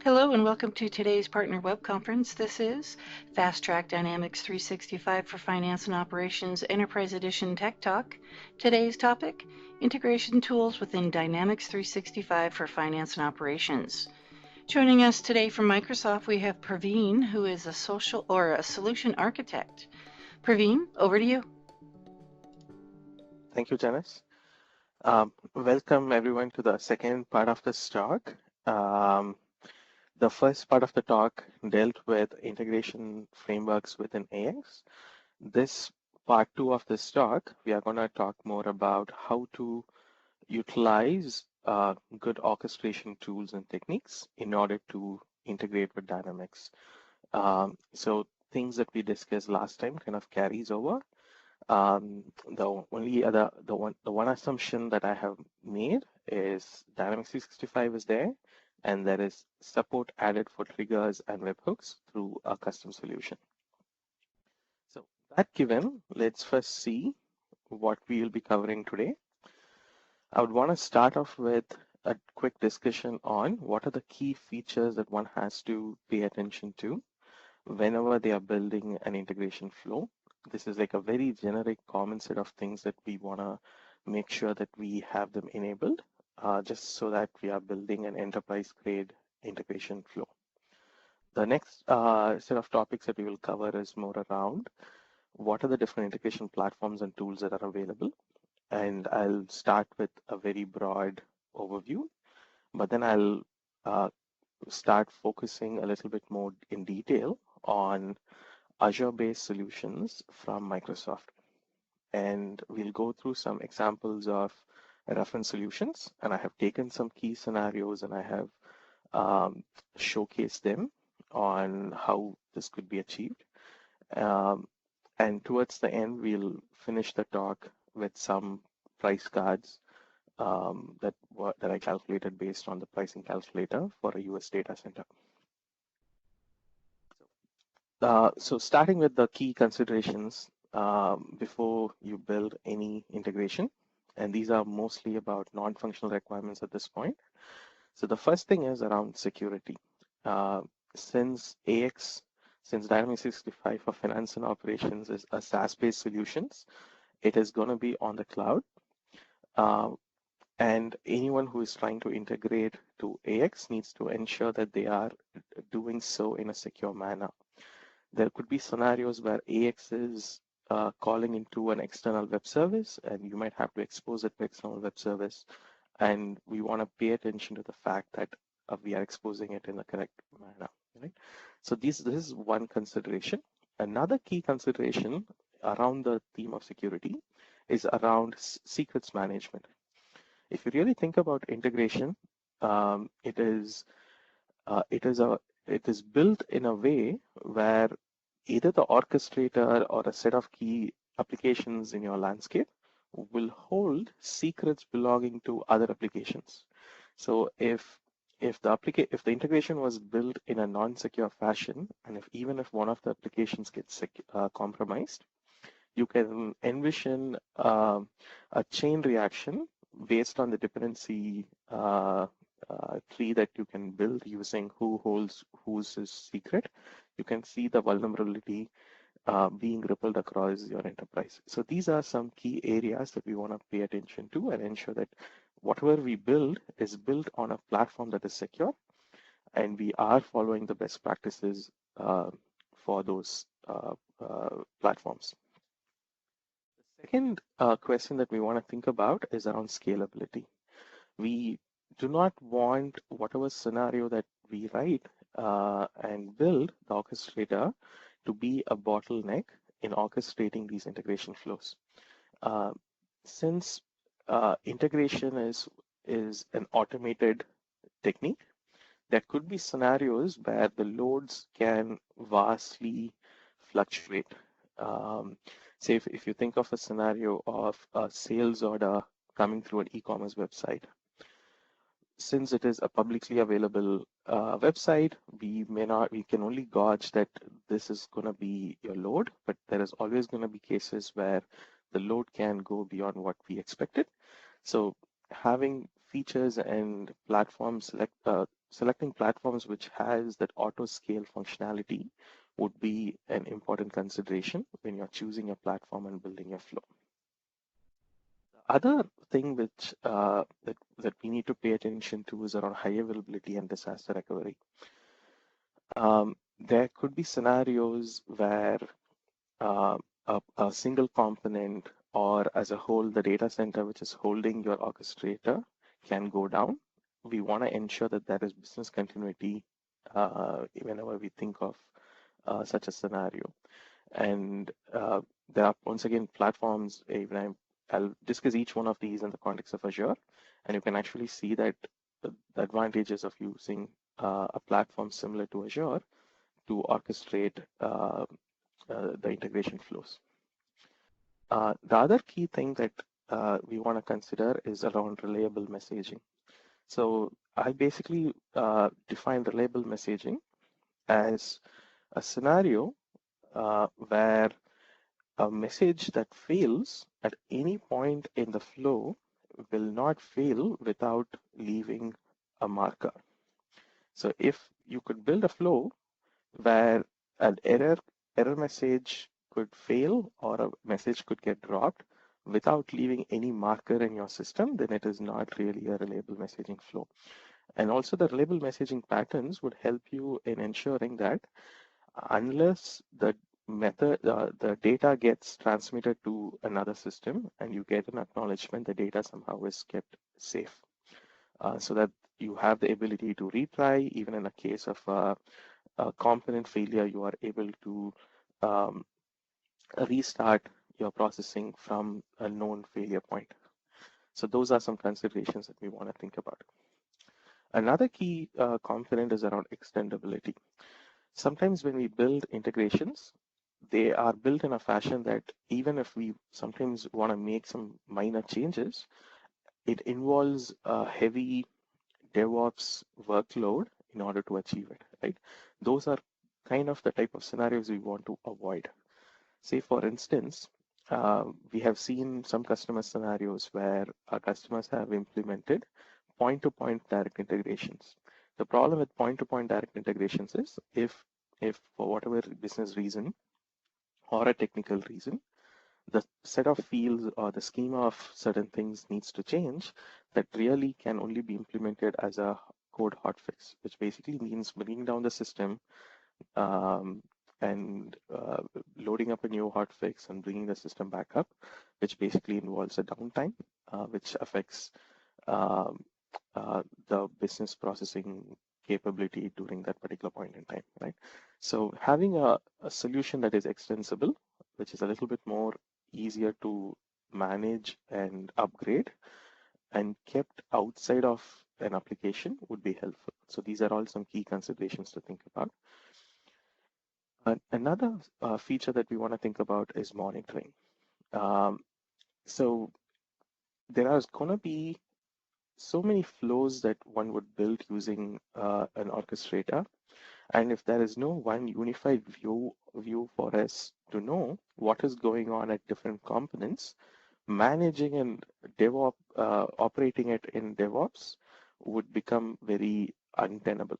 Hello and welcome to today's partner web conference. This is Fast Track Dynamics 365 for Finance and Operations Enterprise Edition Tech Talk. Today's topic, integration tools within Dynamics 365 for Finance and Operations. Joining us today from Microsoft, we have Praveen, who is a solution architect. Praveen, over to you. Thank you, Janice. Welcome everyone to the second part of this talk. The first part of the talk dealt with integration frameworks within AX. This part two of this talk, we are going to talk more about how to utilize good orchestration tools and techniques in order to integrate with Dynamics. So things that we discussed last time kind of carries over. The one assumption that I have made is Dynamics 365 is there, and there is support added for triggers and webhooks through a custom solution. So that given, let's first see what we will be covering today. I would want to start off with a quick discussion on what are the key features that one has to pay attention to whenever they are building an integration flow. This is like a very generic common set of things that we want to make sure that we have them enabled, just so that we are building an enterprise grade integration flow. The next set of topics that we will cover is more around what are the different integration platforms and tools that are available. And I'll start with a very broad overview, but then I'll start focusing a little bit more in detail on Azure-based solutions from Microsoft. And we'll go through some examples of reference solutions. And I have taken some key scenarios and I have showcased them on how this could be achieved. And towards the end, we'll finish the talk with some price cards that I calculated based on the pricing calculator for a US data center. So starting with the key considerations before you build any integration, and these are mostly about non-functional requirements at this point. So the first thing is around security. Since Dynamics 365 for finance and operations is a SaaS-based solutions, it is going to be on the cloud. And anyone who is trying to integrate to AX needs to ensure that they are doing so in a secure manner. There could be scenarios where AX is calling into an external web service, and you might have to expose it to external web service. And we want to pay attention to the fact that we are exposing it in the correct manner. Right? So this is one consideration. Another key consideration around the theme of security is around secrets management. If you really think about integration, it is built in a way where either the orchestrator or a set of key applications in your landscape will hold secrets belonging to other applications. So if the integration was built in a non-secure fashion, and even if one of the applications gets compromised, you can envision a chain reaction based on the dependency tree that you can build using who holds whose secret. You can see the vulnerability being rippled across your enterprise. So these are some key areas that we want to pay attention to and ensure that whatever we build is built on a platform that is secure, and we are following the best practices for those platforms. The second question that we want to think about is around scalability. We do not want whatever scenario that we write and build the orchestrator to be a bottleneck in orchestrating these integration flows. Since integration is an automated technique, there could be scenarios where the loads can vastly fluctuate. Say if you think of a scenario of a sales order coming through an e-commerce website, since it is a publicly available website, we can only gauge that this is going to be your load, but there is always going to be cases where the load can go beyond what we expected. So having features and platforms like selecting platforms which has that auto scale functionality would be an important consideration when you're choosing your platform and building your flow. Other thing which that we need to pay attention to is around high availability and disaster recovery. There could be scenarios where uh, a single component or as a whole, the data center which is holding your orchestrator can go down. We want to ensure that there is business continuity whenever we think of such a scenario. And there are, once again, platforms, I'll discuss each one of these in the context of Azure, and you can actually see that the advantages of using a platform similar to Azure to orchestrate the integration flows. The other key thing that we want to consider is around reliable messaging. So I basically define reliable messaging as a scenario where a message that fails at any point in the flow will not fail without leaving a marker. So if you could build a flow where an error message could fail or a message could get dropped without leaving any marker in your system, then it is not really a reliable messaging flow. And also the reliable messaging patterns would help you in ensuring that unless the data gets transmitted to another system and you get an acknowledgement, the data somehow is kept safe, so that you have the ability to retry. Even in a case of a component failure, you are able to um, restart your processing from a known failure point. So those are some considerations that we want to think about. Another key component is around extendability. Sometimes when we build integrations, they are built in a fashion that even if we sometimes want to make some minor changes, it involves a heavy DevOps workload in order to achieve it, right? Those are kind of the type of scenarios we want to avoid. Say, for instance, we have seen some customer scenarios where our customers have implemented point-to-point direct integrations. The problem with point-to-point direct integrations is if for whatever business reason or a technical reason, the set of fields or the schema of certain things needs to change, that really can only be implemented as a code hotfix, which basically means bringing down the system um, and loading up a new hotfix and bringing the system back up, which basically involves a downtime, which affects um, the business processing capability during that particular point in time, right? So having a solution that is extensible, which is a little bit more easier to manage and upgrade and kept outside of an application would be helpful. So these are all some key considerations to think about. Another feature that we want to think about is monitoring. So there are going to be so many flows that one would build using an orchestrator. And if there is no one unified view for us to know what is going on at different components, managing and DevOps, operating it in DevOps would become very untenable.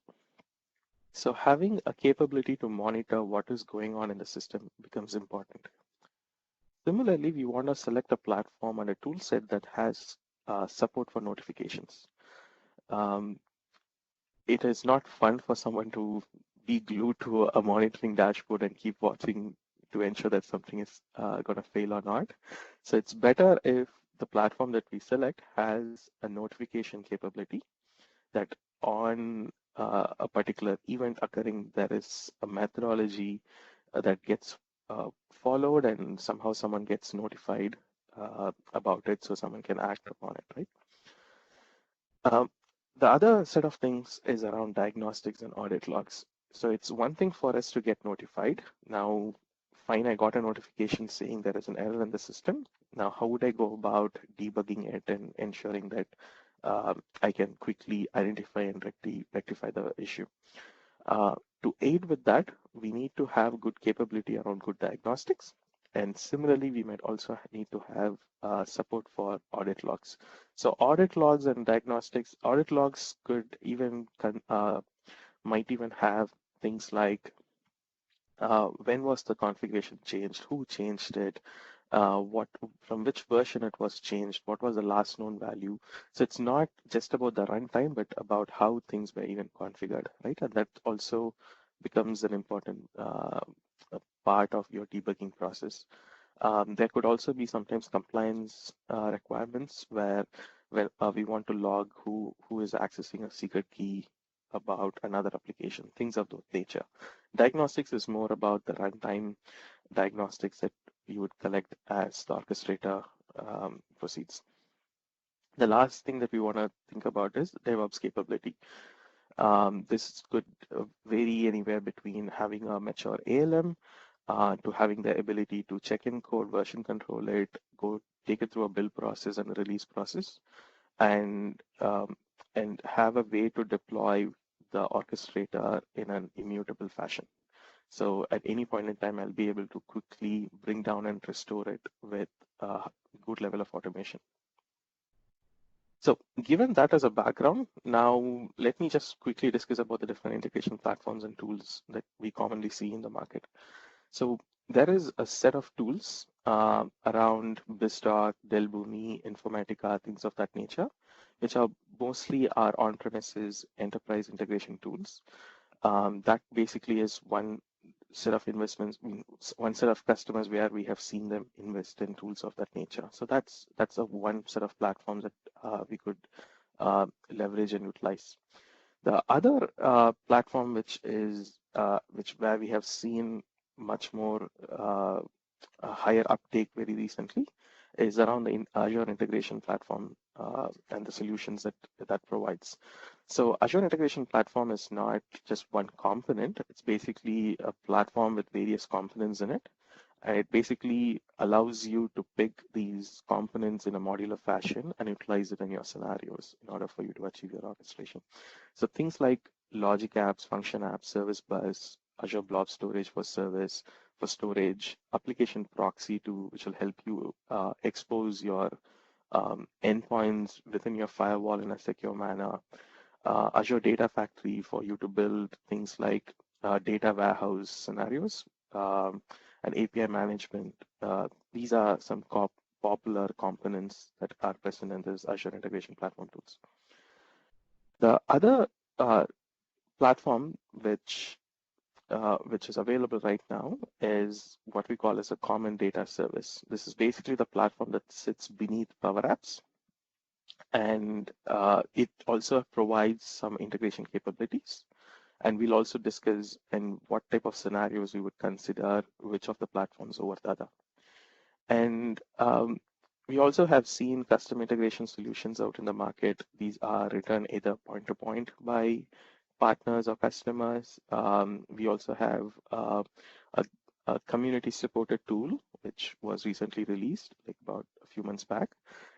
So having a capability to monitor what is going on in the system becomes important. Similarly, we want to select a platform and a tool set that has support for notifications. Um, it is not fun for someone to be glued to a monitoring dashboard and keep watching to ensure that something is going to fail or not. So it's better if the platform that we select has a notification capability that on a particular event occurring, there is a methodology that gets followed and somehow someone gets notified about it so someone can act upon it, right? The other set of things is around diagnostics and audit logs. So it's one thing for us to get notified. Now, fine, I got a notification saying there is an error in the system. Now, how would I go about debugging it and ensuring that I can quickly identify and rectify the issue? To aid with that, we need to have good capability around good diagnostics And similarly, we might also need to have support for audit logs. So audit logs and diagnostics, audit logs could even might even have things like when was the configuration changed, who changed it, what from which version it was changed, what was the last known value. So it's not just about the runtime, but about how things were even configured, right? And that also becomes an important part of your debugging process. There could also be sometimes compliance requirements where we want to log who is accessing a secret key about another application, things of that nature. Diagnostics is more about the runtime diagnostics that you would collect as the orchestrator proceeds. The last thing that we want to think about is DevOps capability. This could vary anywhere between having a mature ALM to having the ability to check in code, version control it, go take it through a build process and a release process, and have a way to deploy the orchestrator in an immutable fashion. So at any point in time, I'll be able to quickly bring down and restore it with a good level of automation. So given that as a background, now let me just quickly discuss about the different integration platforms and tools that we commonly see in the market. So there is a set of tools around BizTalk, Delbumi, Informatica, things of that nature, which are mostly our on-premises enterprise integration tools. That basically is one set of investments, one set of customers where we have seen them invest in tools of that nature. So that's a one set of platforms that we could leverage and utilize. The other platform, which is where we have seen much more a higher uptake very recently, is around the Azure integration platform and the solutions that provides. So Azure integration platform is not just one component. It's basically a platform with various components in it. And it basically allows you to pick these components in a modular fashion and utilize it in your scenarios in order for you to achieve your orchestration. So things like logic apps, function apps, service bus, Azure Blob Storage for service, for storage, application proxy which will help you expose your endpoints within your firewall in a secure manner. Azure Data Factory for you to build things like data warehouse scenarios and API management. These are some popular components that are present in this Azure integration platform tools. The other platform which is available right now is what we call as a common data service. This is basically the platform that sits beneath Power Apps, and it also provides some integration capabilities. And we'll also discuss in what type of scenarios we would consider which of the platforms over the other. And we also have seen custom integration solutions out in the market. These are written either point to point by partners or customers. We also have a community supported tool, which was recently released like about a few months back.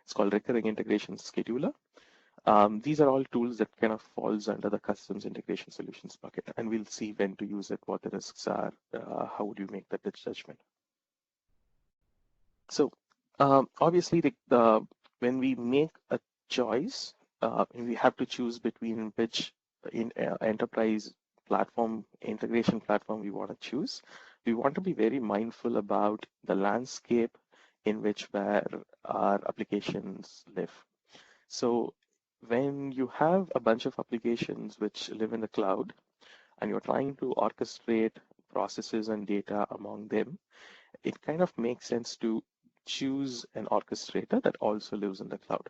It's called Recurring Integration Scheduler. These are all tools that kind of falls under the customs integration solutions bucket, and we'll see when to use it, what the risks are, how would you make that judgment. So obviously, when we make a choice, we have to choose between which enterprise platform, integration platform we want to choose. We want to be very mindful about the landscape in which where our applications live. So when you have a bunch of applications which live in the cloud and you're trying to orchestrate processes and data among them, it kind of makes sense to choose an orchestrator that also lives in the cloud.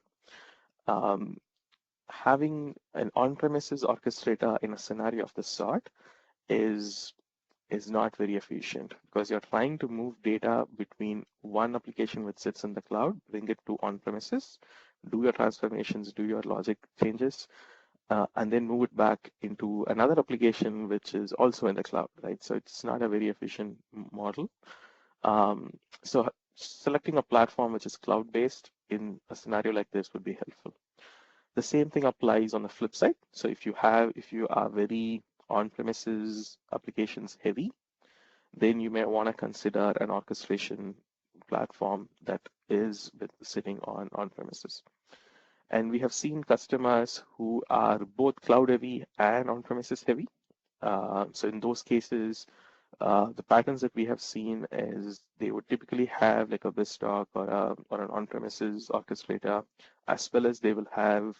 Having an on-premises orchestrator in a scenario of this sort is not very efficient because you're trying to move data between one application which sits in the cloud, bring it to on-premises, do your transformations, do your logic changes, and then move it back into another application which is also in the cloud, right? So it's not a very efficient model. So selecting a platform which is cloud-based in a scenario like this would be helpful. The same thing applies on the flip side. So if you are very on-premises applications heavy, then you may want to consider an orchestration platform that is sitting on premises. And we have seen customers who are both cloud heavy and on premises heavy. So in those cases, the patterns that we have seen is they would typically have like a Vistock or an on-premises orchestrator, as well as they will have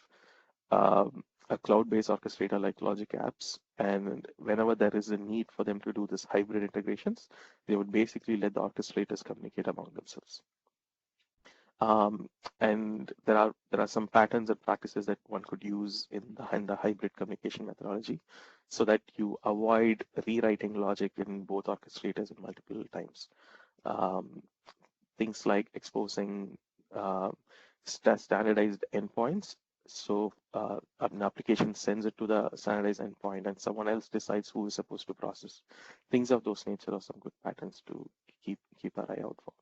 a cloud-based orchestrator like Logic Apps. And whenever there is a need for them to do this hybrid integrations, they would basically let the orchestrators communicate among themselves. And there are some patterns and practices that one could use in the hybrid communication methodology, so that you avoid rewriting logic in both orchestrators in multiple times. Um, Things like exposing uh, standardized endpoints. So an application sends it to the standardized endpoint, and someone else decides who is supposed to process. Things of those nature are some good patterns to keep our eye out for.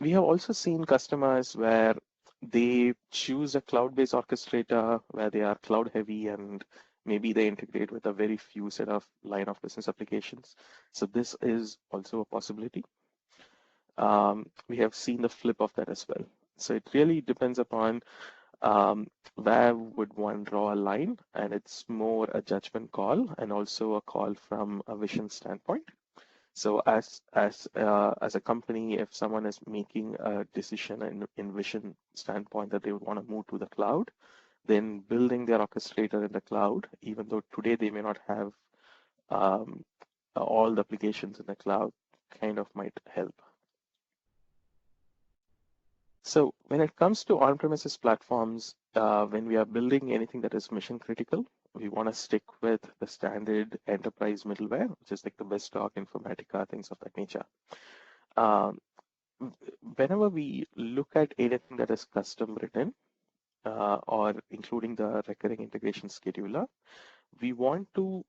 We have also seen customers where they choose a cloud-based orchestrator where they are cloud heavy and maybe they integrate with a very few set of line of business applications. So this is also a possibility. We have seen the flip of that as well. So it really depends upon where would one draw a line, and it's more a judgment call and also a call from a vision standpoint. So as a company, if someone is making a decision in vision standpoint that they would want to move to the cloud, then building their orchestrator in the cloud, even though today they may not have um, all the applications in the cloud, kind of might help. So when it comes to on-premises platforms, when we are building anything that is mission critical, we want to stick with the standard enterprise middleware, which is like the Vistock, Informatica, things of that nature. Um, Whenever we look at anything that is custom written or including the recurring integration scheduler, we want to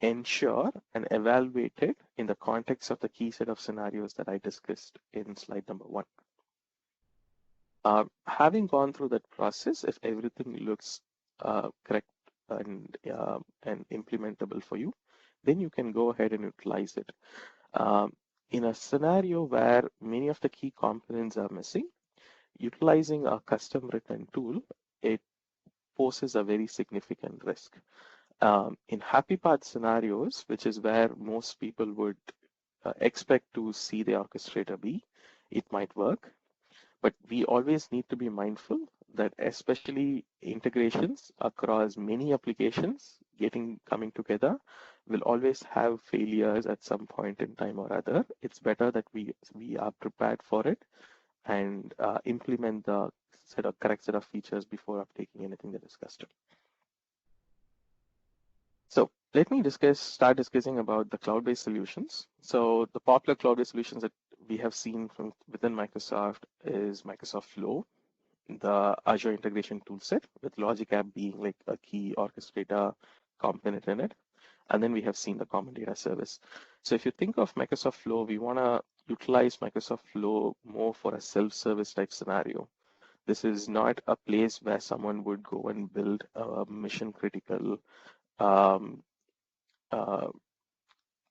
ensure and evaluate it in the context of the key set of scenarios that I discussed in slide number 1. Having gone through that process, if everything looks correct and implementable for you, then you can go ahead and utilize it. In a scenario where many of the key components are missing, utilizing a custom written tool, it poses a very significant risk. In happy path scenarios, which is where most people would expect to see the orchestrator be, it might work. But we always need to be mindful that especially integrations across many applications coming together will always have failures at some point in time or other. It's better that we are prepared for it and implement the correct set of features before uptaking anything that is custom. So let me start discussing about the cloud-based solutions. So the popular cloud-based solutions that we have seen from within Microsoft is Microsoft Flow, the Azure integration toolset, with Logic App being like a key orchestrator component in it. And then we have seen the common data service. So if you think of Microsoft Flow, we want to utilize Microsoft Flow more for a self-service type scenario. This is not a place where someone would go and build a mission critical um, uh,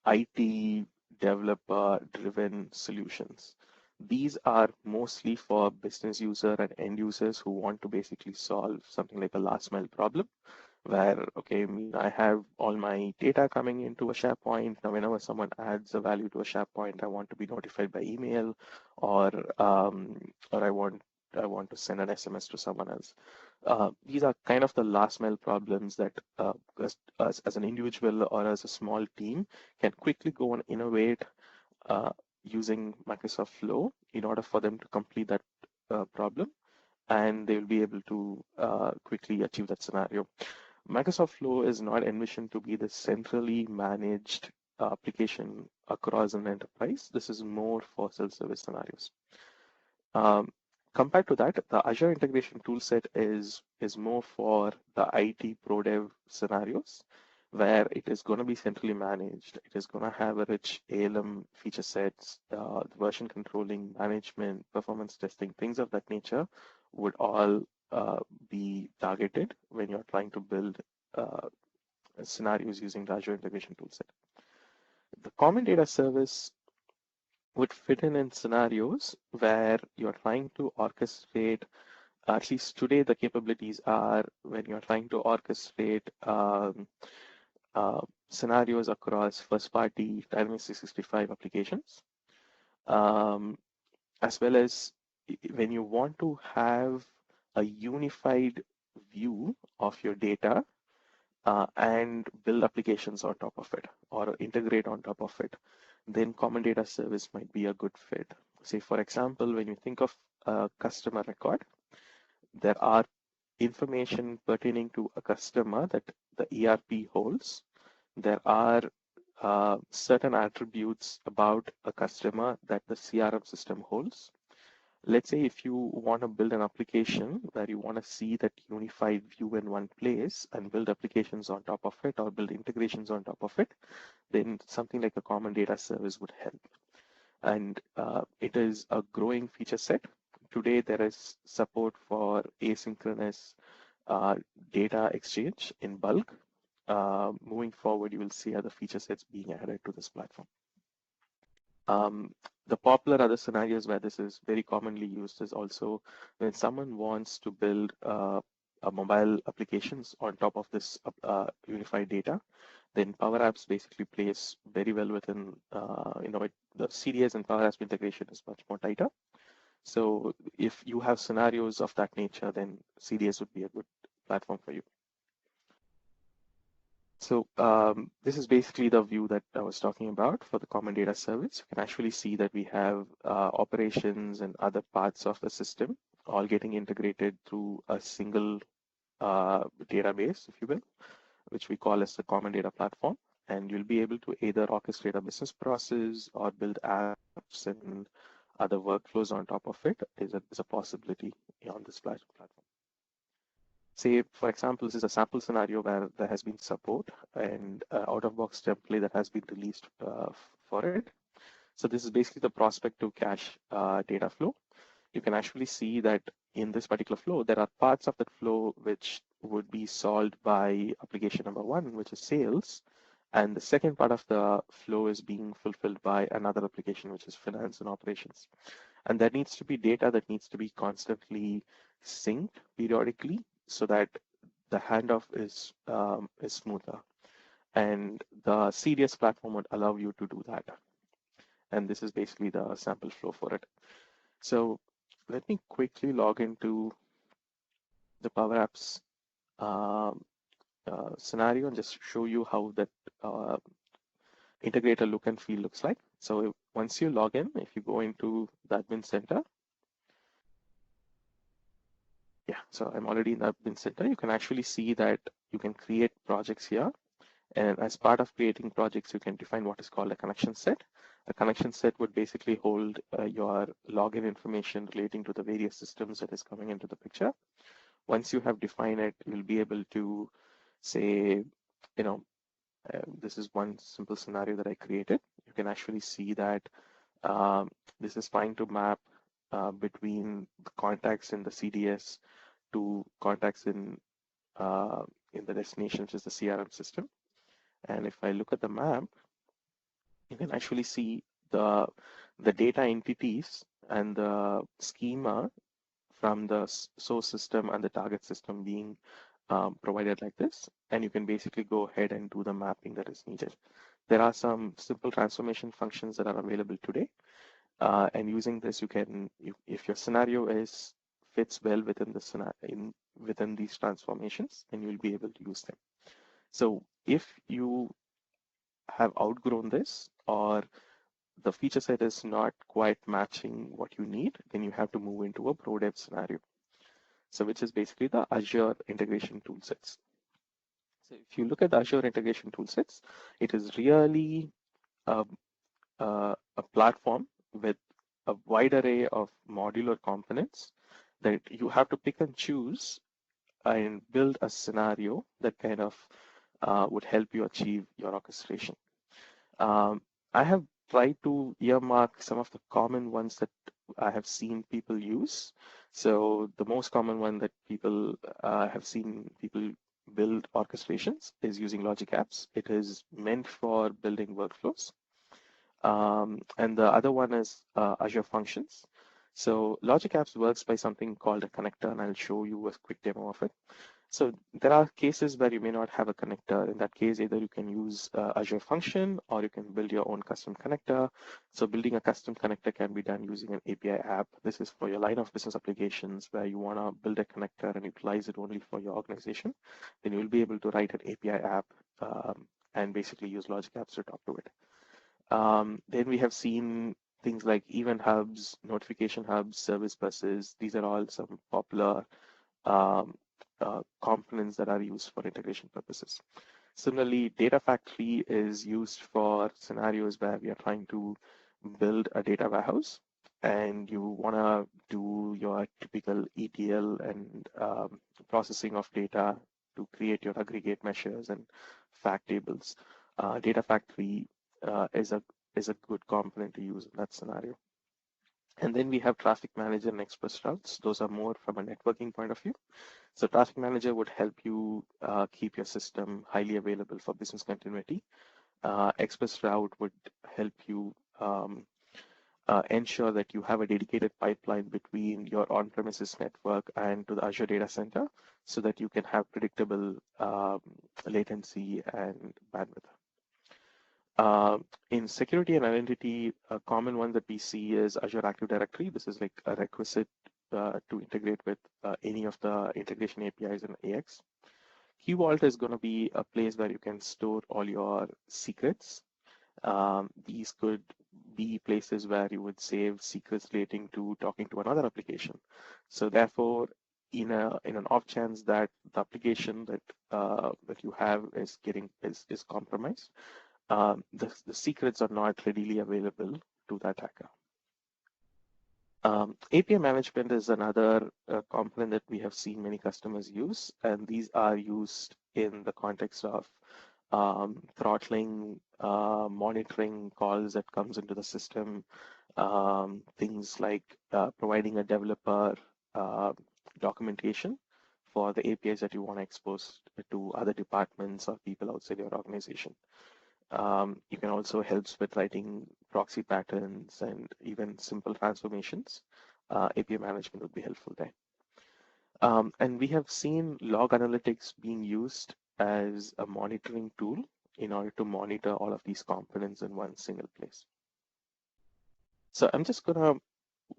IT developer driven solutions. These are mostly for business user and end users who want to basically solve something like a last mile problem where, okay, I have all my data coming into a SharePoint. Now, whenever someone adds a value to a SharePoint, I want to be notified by email or I want to send an SMS to someone else. These are kind of the last mile problems that as an individual or as a small team can quickly go and innovate using Microsoft Flow in order for them to complete that problem, and they will be able to quickly achieve that scenario. Microsoft Flow is not envisioned to be the centrally managed application across an enterprise. This is more for self-service scenarios. Compared to that, the Azure integration toolset is more for the IT pro dev scenarios where it is going to be centrally managed. It is going to have a rich ALM feature sets, version controlling, management, performance testing, things of that nature would all be targeted when you're trying to build scenarios using the Azure integration toolset. The common data service would fit in scenarios where you're trying to orchestrate, at least today, the capabilities are when you're trying to orchestrate uh, scenarios across first-party Dynamics 365 applications, um, as well as when you want to have a unified view of your data and build applications on top of it or integrate on top of it, then common data service might be a good fit. Say, for example, when you think of a customer record, there are information pertaining to a customer that the ERP holds. There are certain attributes about a customer that the CRM system holds. Let's say if you want to build an application where you want to see that unified view in one place and build applications on top of it or build integrations on top of it, then something like a common data service would help. And it is a growing feature set. Today, there is support for asynchronous uh, data exchange in bulk. Moving forward, you will see other feature sets being added to this platform. The popular other scenarios where this is very commonly used is also when someone wants to build a mobile applications on top of this unified data, then Power Apps basically plays very well within, the CDS and Power Apps integration is much more tighter. So if you have scenarios of that nature, then CDS would be a good platform for you. So this is basically the view that I was talking about for the common data service. You can actually see that we have operations and other parts of the system all getting integrated through a single database, if you will, which we call as the common data platform. And you'll be able to either orchestrate a business process or build apps and other workflows on top of it is a possibility on this platform. Say, for example, this is a sample scenario where there has been support and out-of-box template that has been released for it. So this is basically the prospect to cache data flow. You can actually see that in this particular flow, there are parts of that flow which would be solved by application number one, which is sales. And the second part of the flow is being fulfilled by another application, which is finance and operations. And there needs to be data that needs to be constantly synced periodically so that the handoff is smoother. And the CDS platform would allow you to do that. And this is basically the sample flow for it. So let me quickly log into the Power Apps scenario and just show you how that integrator look and feel looks like. So once you log in, if you go into the admin center, yeah, so I'm already in the admin center. You can actually see that you can create projects here. And as part of creating projects, you can define what is called a connection set. A connection set would basically hold your login information relating to the various systems that is coming into the picture. Once you have defined it, you'll be able to say, this is one simple scenario that I created. You can actually see that this is trying to map between the contacts in the CDS to contacts in the destination, which is the CRM system. And if I look at the map, you can actually see the data entities and the schema from the source system and the target system being provided like this. And you can basically go ahead and do the mapping that is needed. There are some simple transformation functions that are available today. And using this, you can, if your scenario fits well within the within these transformations, then you'll be able to use them. So if you have outgrown this or the feature set is not quite matching what you need, then you have to move into a pro dev scenario. So which is basically the Azure integration toolsets. So if you look at the Azure integration toolsets, it is really a platform with a wide array of modular components that you have to pick and choose and build a scenario that kind of would help you achieve your orchestration. I have tried to earmark some of the common ones that I have seen people use. So the most common one that people have seen people build orchestrations is using Logic Apps. It is meant for building workflows. And the other one is Azure Functions. So Logic Apps works by something called a connector, and I'll show you a quick demo of it. So there are cases where you may not have a connector. In that case, either you can use Azure Function or you can build your own custom connector. So building a custom connector can be done using an API app. This is for your line of business applications where you want to build a connector and utilize it only for your organization. Then you'll be able to write an API app and basically use Logic Apps to talk to it. Then we have seen things like event hubs, notification hubs, service buses. These are all some popular um, components that are used for integration purposes. Similarly, Data Factory is used for scenarios where we are trying to build a data warehouse and you want to do your typical ETL and processing of data to create your aggregate measures and fact tables. Data Factory is a good component to use in that scenario. And then we have Traffic Manager and Express Routes. Those are more from a networking point of view. So Traffic Manager would help you keep your system highly available for business continuity. Express Route would help you ensure that you have a dedicated pipeline between your on-premises network and to the Azure data center so that you can have predictable latency and bandwidth. In security and identity, a common one that we see is Azure Active Directory. This is like a requisite to integrate with any of the integration APIs in AX. Key Vault is going to be a place where you can store all your secrets. These could be places where you would save secrets relating to talking to another application. So therefore, in an off chance that the application that you have is compromised, the secrets are not readily available to the attacker. API management is another component that we have seen many customers use, and these are used in the context of throttling, monitoring calls that comes into the system, things like providing a developer documentation for the APIs that you want to expose to other departments or people outside your organization. You can also help with writing proxy patterns and even simple transformations. API management would be helpful there. And we have seen log analytics being used as a monitoring tool in order to monitor all of these components in one single place. So I'm just going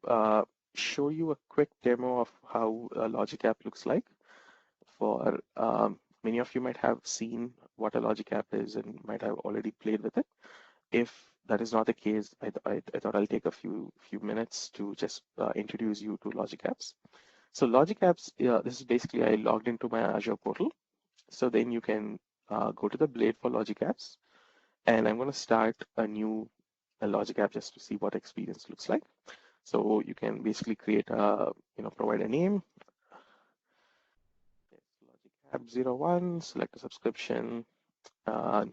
to show you a quick demo of how a Logic App looks like. For many of you might have seen what a Logic App is and might have already played with it. If that is not the case, I thought I'll take a few minutes to just introduce you to Logic Apps. So Logic Apps, this is basically I logged into my Azure portal. So then you can go to the blade for Logic Apps, and I'm going to start a new Logic App just to see what experience looks like. So you can basically create a, provide a name. Logic App 01, select a subscription,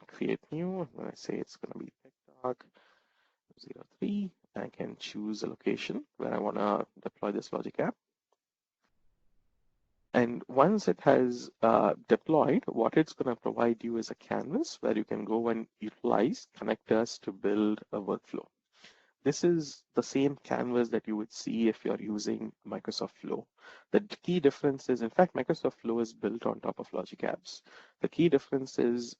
create new. I'm going to say it's going to be TechTalk 03. I can choose a location where I want to deploy this Logic App. And once it has deployed, what it's going to provide you is a canvas where you can go and utilize connectors to build a workflow. This is the same canvas that you would see if you're using Microsoft Flow. The key difference is, in fact, Microsoft Flow is built on top of Logic Apps. The key difference is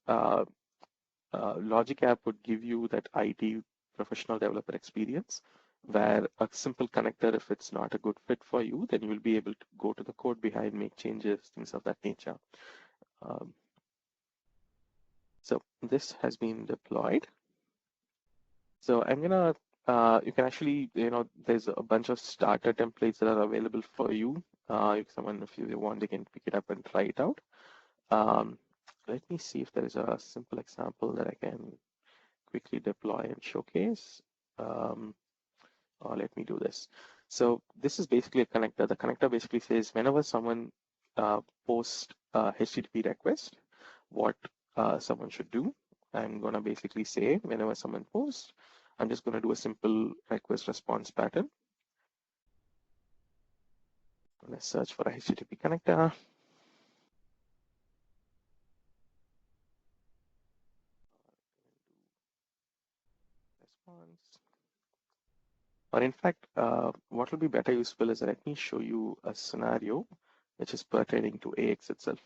Logic App would give you that IT professional developer experience, where a simple connector, if it's not a good fit for you, then you will be able to go to the code behind, make changes, things of that nature. So this has been deployed. So I'm gonna, you can actually, there's a bunch of starter templates that are available for you. If you want, they can pick it up and try it out. Let me see if there is a simple example that I can quickly deploy and showcase. Let me do this. So this is basically a connector. The connector basically says whenever someone posts a HTTP request, what someone should do. I'm going to basically say whenever someone posts, I'm just going to do a simple request response pattern. Let's search for a HTTP connector. Response. Or in fact, what will be better useful is let me show you a scenario which is pertaining to AX itself.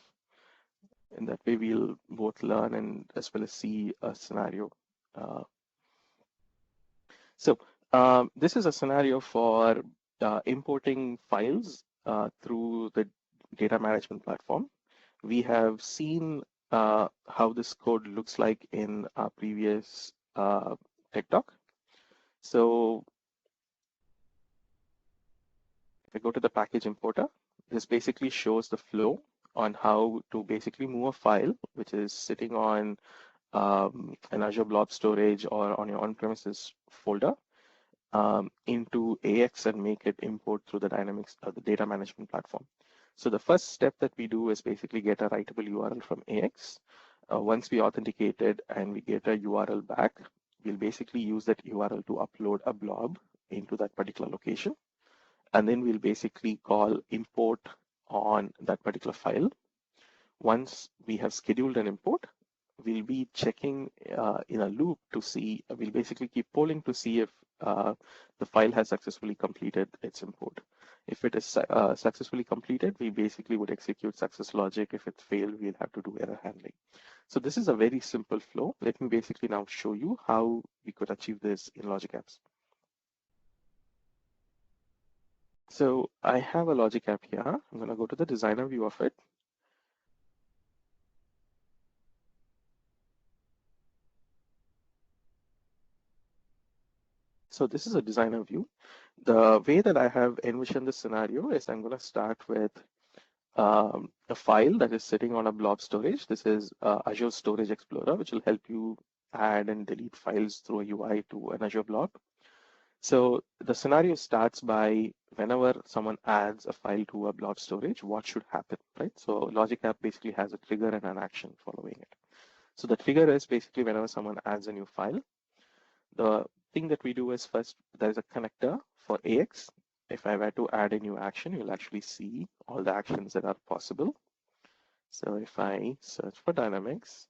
In that way, we'll both learn and as well as see a scenario. Uh, so this is a scenario for importing files through the data management platform. We have seen how this code looks like in our previous tech talk. So if I go to the package importer, this basically shows the flow on how to basically move a file, which is sitting on an Azure Blob Storage or on your on-premises folder into AX and make it import through the Dynamics, the data management platform. So the first step that we do is basically get a writable URL from AX. Once we authenticate it and we get a URL back, we'll basically use that URL to upload a blob into that particular location. And then we'll basically call import on that particular file. Once we have scheduled an import, we'll be checking in a loop to see, we'll basically keep polling to see if the file has successfully completed its import. If it is successfully completed, we basically would execute success logic. If it's failed, we'll have to do error handling. So this is a very simple flow. Let me basically now show you how we could achieve this in Logic Apps. So I have a Logic app here. I'm going to go to the designer view of it. So this is a designer view. The way that I have envisioned this scenario is I'm going to start with a file that is sitting on a blob storage. This is Azure Storage Explorer, which will help you add and delete files through a UI to an Azure blob. So the scenario starts by whenever someone adds a file to a blob storage, what should happen, right? So Logic App basically has a trigger and an action following it. So the trigger is basically whenever someone adds a new file. The thing that we do is first, there's a connector for AX. If I were to add a new action, you'll actually see all the actions that are possible. So if I search for Dynamics,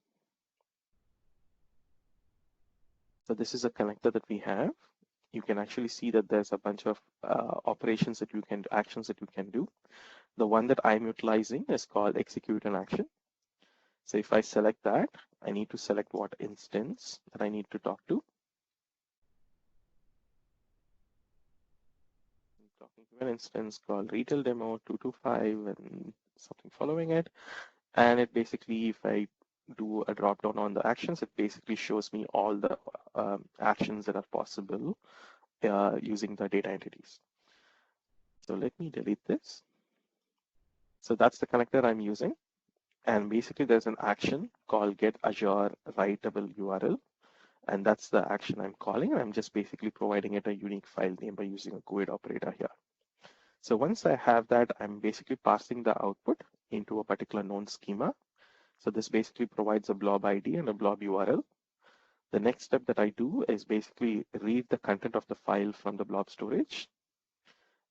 so this is a connector that we have. You can actually see that there's a bunch of operations that you can do, actions that you can do. The one that I'm utilizing is called execute an action. So if I select that, I need to select what instance that I need to talk to. I'm talking to an instance called retail demo 225 and something following it. And it basically, if I do a drop down on the actions, it basically shows me all the actions that are possible using the data entities. So let me delete this. So that's the connector I'm using. And basically there's an action called get Azure writable URL. And that's the action I'm calling. And I'm just basically providing it a unique file name by using a GUID operator here. So once I have that, I'm basically passing the output into a particular known schema. So this basically provides a blob ID and a blob URL. The next step that I do is basically read the content of the file from the blob storage.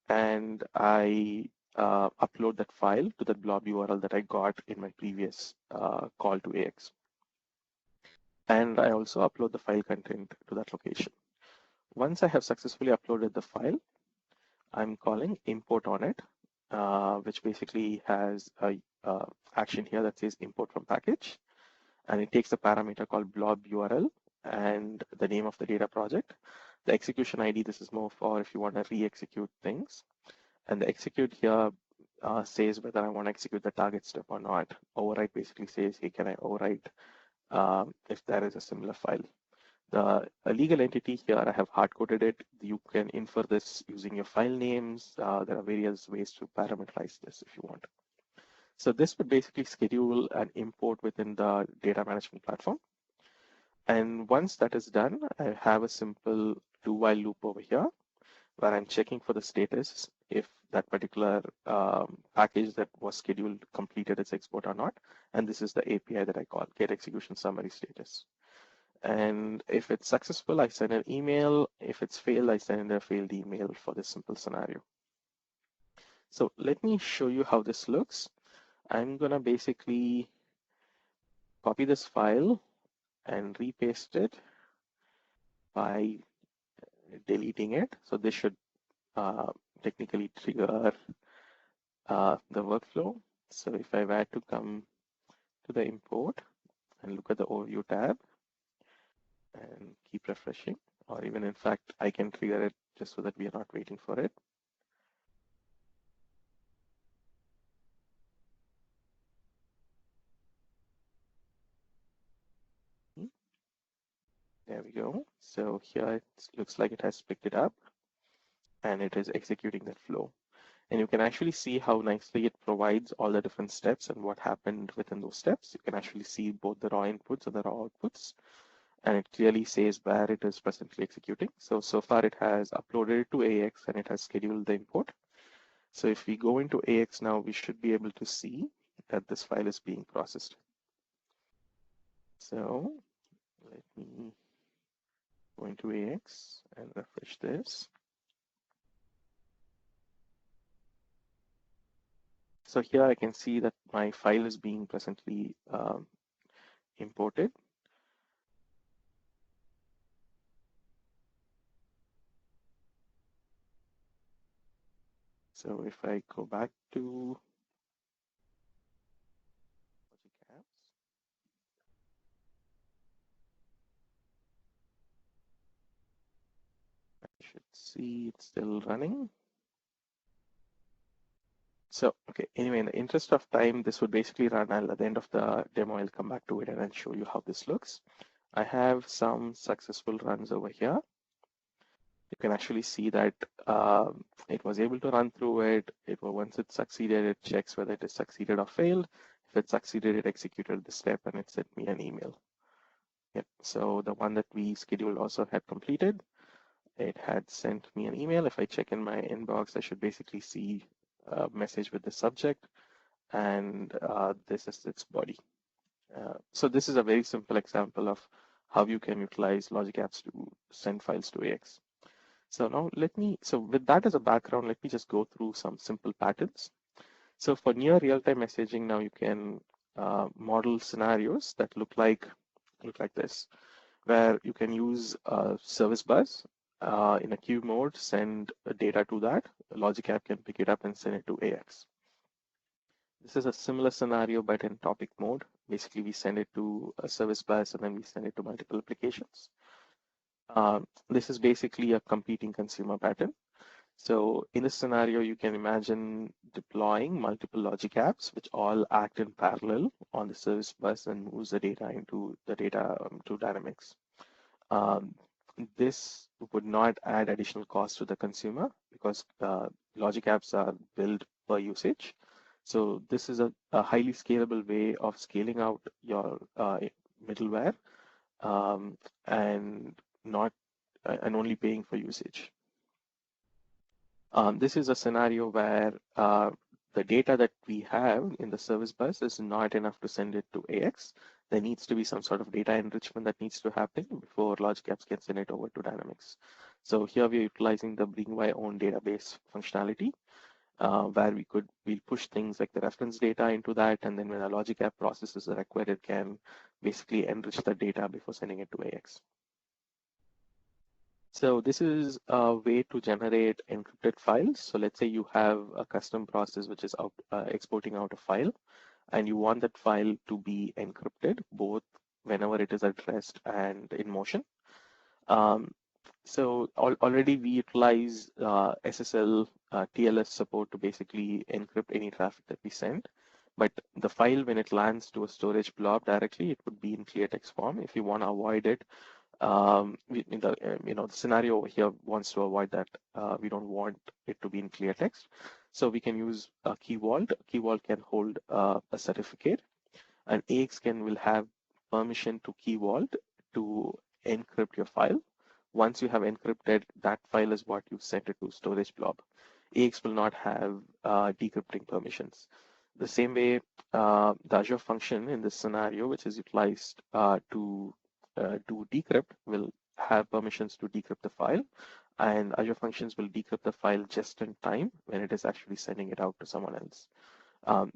And I upload that file to the blob URL that I got in my previous call to AX. And I also upload the file content to that location. Once I have successfully uploaded the file, I'm calling import on it, which basically has a action here that says import from package. And it takes a parameter called blob URL and the name of the data project. The execution ID, this is more for if you want to re-execute things. And the execute here says whether I want to execute the target step or not. Overwrite basically says, hey, can I overwrite if there is a similar file? The legal entity here, I have hard-coded it. You can infer this using your file names. There are various ways to parameterize this if you want. So this would basically schedule an import within the data management platform. And once that is done, I have a simple do while loop over here where I'm checking for the status if that particular package that was scheduled completed its export or not. And this is the API that I call get execution summary status. And if it's successful, I send an email. If it's failed, I send a failed email for this simple scenario. So let me show you how this looks. I'm gonna basically copy this file and repaste it by deleting it. So this should technically trigger the workflow. So if I were to come to the import and look at the overview tab and keep refreshing, or even in fact, I can trigger it just so that we are not waiting for it. There we go. So here it looks like it has picked it up and it is executing that flow. And you can actually see how nicely it provides all the different steps and what happened within those steps. You can actually see both the raw inputs and the raw outputs, and it clearly says where it is presently executing. So far it has uploaded it to AX and it has scheduled the import. So if we go into AX now, we should be able to see that this file is being processed. So let me go into AX and refresh this. So here I can see that my file is being presently imported. So if I go back to Logic Apps, I should see it's still running. So, okay, anyway, in the interest of time, this would basically run. At the end of the demo, I'll come back to it and I'll show you how this looks. I have some successful runs over here. You can actually see that it was able to run through it. Once it succeeded, it checks whether it is succeeded or failed. If it succeeded, it executed the step and it sent me an email. Yep. So the one that we scheduled also had completed. It had sent me an email. If I check in my inbox, I should basically see a message with the subject, and this is its body. So this is a very simple example of how you can utilize Logic Apps to send files to AX. So now so with that as a background, let me just go through some simple patterns. So for near real-time messaging, now you can model scenarios that look like this, where you can use a service bus in a queue mode, send data to that. The Logic App can pick it up and send it to AX. This is a similar scenario, but in topic mode. Basically, we send it to a service bus and then we send it to multiple applications. This is basically a competing consumer pattern. So in this scenario, you can imagine deploying multiple logic apps, which all act in parallel on the service bus and moves the data into the data to Dynamics. This would not add additional cost to the consumer because logic apps are billed per usage. So this is a highly scalable way of scaling out your middleware and not and only paying for usage. This is a scenario where the data that we have in the service bus is not enough to send it to AX. There needs to be some sort of data enrichment that needs to happen before Logic Apps can send it over to Dynamics. So here we are utilizing the bring by own database functionality, where we'll push things like the reference data into that, and then when a Logic App processes the request, it can basically enrich the data before sending it to AX. So this is a way to generate encrypted files. So let's say you have a custom process which is exporting out a file, and you want that file to be encrypted both whenever it is addressed and in motion. So already we utilize SSL TLS support to basically encrypt any traffic that we send. But the file, when it lands to a storage blob directly, it would be in clear text form. If you want to avoid it, the scenario over here wants to avoid that. We don't want it to be in clear text. So we can use a key vault. Key vault can hold a certificate, and AX will have permission to key vault to encrypt your file. Once you have encrypted, that file is what you sent it to storage blob. AX will not have decrypting permissions. The same way, the Azure function in this scenario, which is utilized to decrypt, will have permissions to decrypt the file, and Azure Functions will decrypt the file just in time when it is actually sending it out to someone else.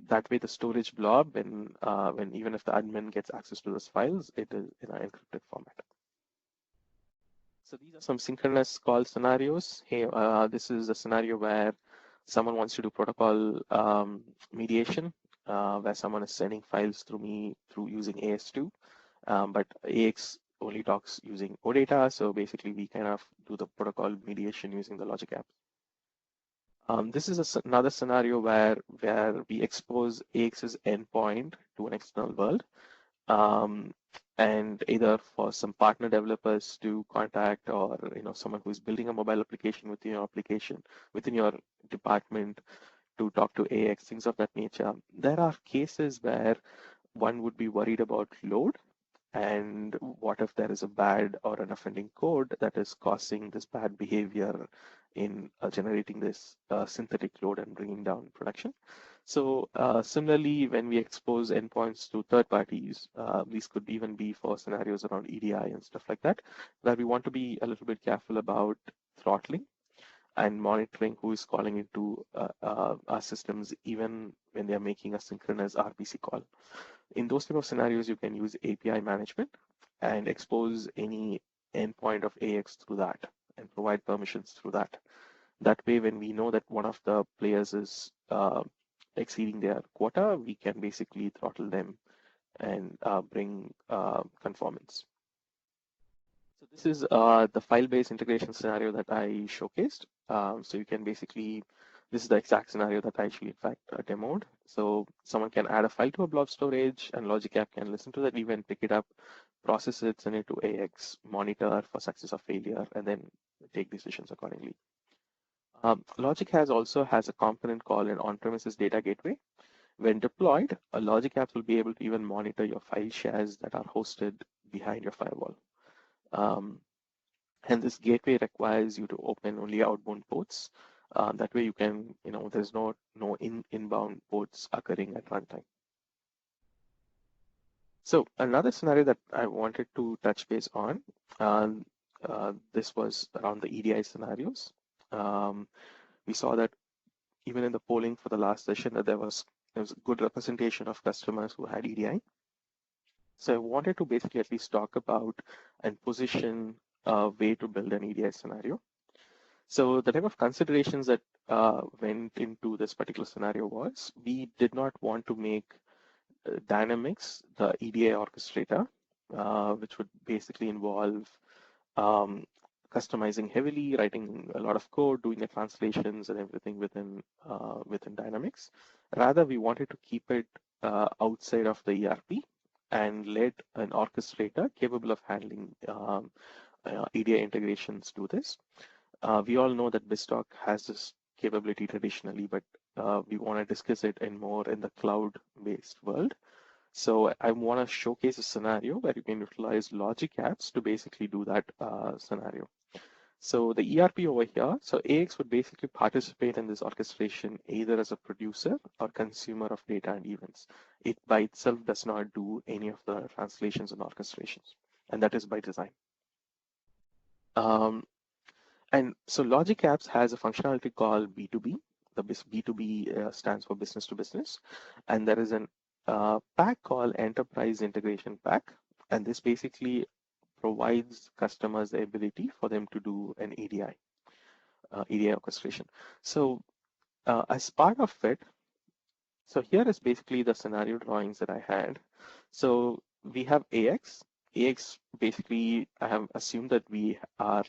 That way, the storage blob, when even if the admin gets access to those files, it is in an encrypted format. So these are some synchronous call scenarios. Hey, this is a scenario where someone wants to do protocol mediation, where someone is sending files through me through using AS2, but AX only talks using OData. So basically, we kind of do the protocol mediation using the logic app. This is another scenario where we expose AX's endpoint to an external world, um, and either for some partner developers to contact, or someone who's building a mobile application within your department to talk to AX, things of that nature. There are cases where one would be worried about load, and what if there is a bad or an offending code that is causing this bad behavior in generating this synthetic load and bringing down production. So similarly, when we expose endpoints to third parties, these could even be for scenarios around EDI and stuff like that, where we want to be a little bit careful about throttling and monitoring who is calling into our systems, even when they are making a synchronous RPC call. In those type of scenarios, you can use API management and expose any endpoint of AX through that and provide permissions through that. That way, when we know that one of the players is exceeding their quota, we can basically throttle them and bring conformance. So this is the file-based integration scenario that I showcased. So you can basically, this is the exact scenario that I actually, in fact, demoed. So someone can add a file to a blob storage, and Logic App can listen to that event, pick it up, process it, send it to AX, monitor for success or failure, and then take decisions accordingly. Logic also has a component called an on-premises data gateway. When deployed, a Logic Apps will be able to even monitor your file shares that are hosted behind your firewall. And this gateway requires you to open only outbound ports. That way you can, there's no inbound ports occurring at runtime. So another scenario that I wanted to touch base on, this was around the EDI scenarios. We saw that even in the polling for the last session, that there was a good representation of customers who had EDI. So I wanted to basically at least talk about and position a way to build an EDI scenario. So the type of considerations that went into this particular scenario was, we did not want to make Dynamics the EDI orchestrator, which would basically involve customizing heavily, writing a lot of code, doing the translations and everything within Dynamics. Rather, we wanted to keep it outside of the ERP and let an orchestrator capable of handling EDI integrations do this. We all know that BizTalk has this capability traditionally, but we want to discuss it more in the cloud-based world. So I want to showcase a scenario where you can utilize Logic Apps to basically do that scenario. So the ERP over here, so AX would basically participate in this orchestration either as a producer or consumer of data and events. It by itself does not do any of the translations and orchestrations, and that is by design. And so Logic Apps has a functionality called B2B. The B2B stands for business to business. And there is an pack called Enterprise Integration Pack. And this basically provides customers the ability for them to do an EDI orchestration. So as part of it, so here is basically the scenario drawings that I had. So we have AX. AX, basically, I have assumed that we are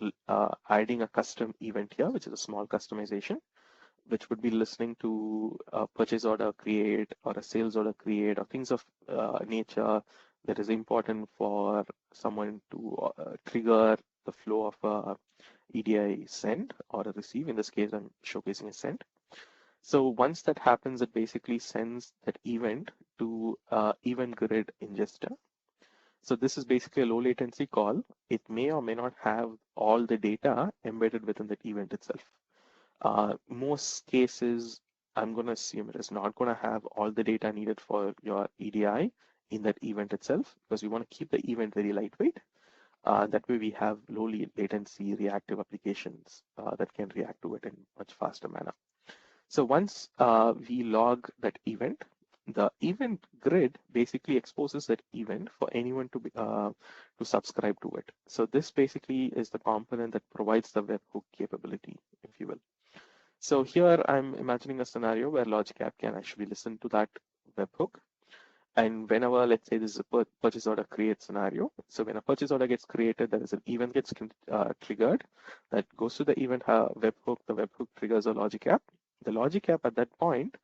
adding a custom event here, which is a small customization, which would be listening to a purchase order create or a sales order create or things of nature that is important for someone to trigger the flow of a EDI send or a receive. In this case, I'm showcasing a send. So once that happens, it basically sends that event to event grid ingester. So this is basically a low latency call. It may or may not have all the data embedded within that event itself. Most cases, I'm going to assume it is not going to have all the data needed for your EDI in that event itself, because we want to keep the event very lightweight. That way we have low latency reactive applications that can react to it in much faster manner. So once we log that event, the event grid basically exposes that event for anyone to subscribe to it. So this basically is the component that provides the webhook capability, if you will. So here I'm imagining a scenario where Logic App can actually listen to that webhook. And whenever, let's say this is a purchase order create scenario. So when a purchase order gets created, there is an event gets triggered that goes to the event webhook. The webhook triggers a Logic App. The Logic App at that point